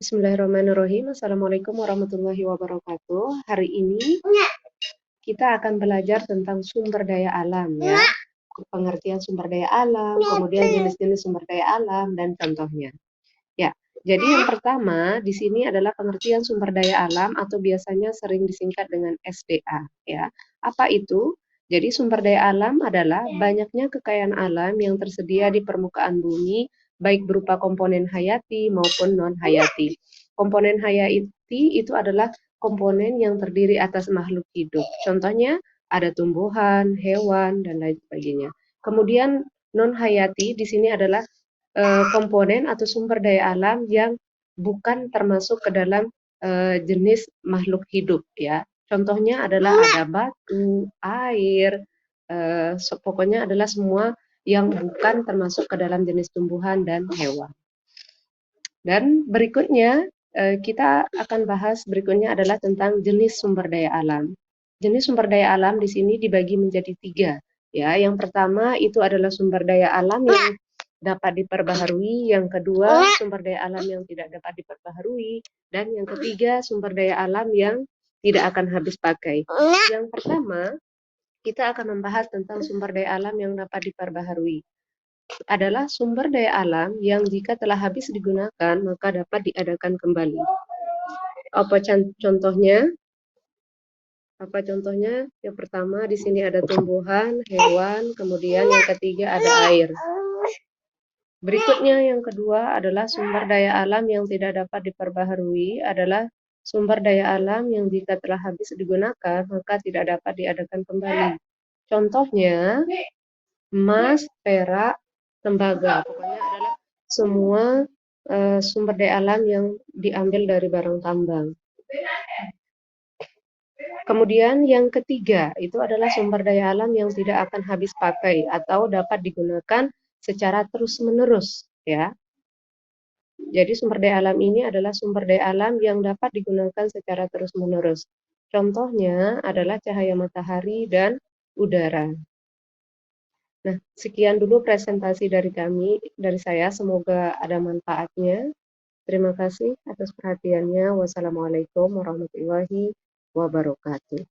Bismillahirrahmanirrahim. Assalamualaikum warahmatullahi wabarakatuh. Hari ini kita akan belajar tentang sumber daya alam ya. Pengertian sumber daya alam, kemudian jenis-jenis sumber daya alam dan contohnya. Ya, jadi yang pertama di sini adalah pengertian sumber daya alam atau biasanya sering disingkat dengan SDA ya. Apa itu? Jadi sumber daya alam adalah banyaknya kekayaan alam yang tersedia di permukaan bumi baik berupa komponen hayati maupun non-hayati. Komponen hayati itu adalah komponen yang terdiri atas makhluk hidup. Contohnya ada tumbuhan, hewan, dan lain sebagainya. Kemudian non-hayati di sini adalah komponen atau sumber daya alam yang bukan termasuk ke dalam jenis makhluk hidup ya. Contohnya adalah ada batu, air, pokoknya adalah semua yang bukan termasuk ke dalam jenis tumbuhan dan hewan. Dan berikutnya kita akan bahas berikutnya adalah tentang jenis sumber daya alam. Jenis sumber daya alam di sini dibagi menjadi 3 ya. Yang pertama itu adalah sumber daya alam yang dapat diperbaharui, yang kedua sumber daya alam yang tidak dapat diperbaharui, dan yang ketiga sumber daya alam yang tidak akan habis pakai. Yang pertama kita akan membahas tentang sumber daya alam yang dapat diperbaharui. Adalah sumber daya alam yang jika telah habis digunakan maka dapat diadakan kembali. Apa contohnya? Yang pertama di sini ada tumbuhan, hewan, kemudian yang ketiga ada air. Berikutnya yang kedua adalah sumber daya alam yang tidak dapat diperbaharui adalah sumber daya alam yang jika telah habis digunakan maka tidak dapat diadakan kembali. Contohnya emas, perak, tembaga. Pokoknya adalah semua sumber daya alam yang diambil dari barang tambang. Kemudian yang ketiga itu adalah sumber daya alam yang tidak akan habis pakai atau dapat digunakan secara terus-menerus ya. Jadi sumber daya alam ini adalah sumber daya alam yang dapat digunakan secara terus-menerus. Contohnya adalah cahaya matahari dan udara. Nah, sekian dulu presentasi dari saya. Semoga ada manfaatnya. Terima kasih atas perhatiannya. Wassalamualaikum warahmatullahi wabarakatuh.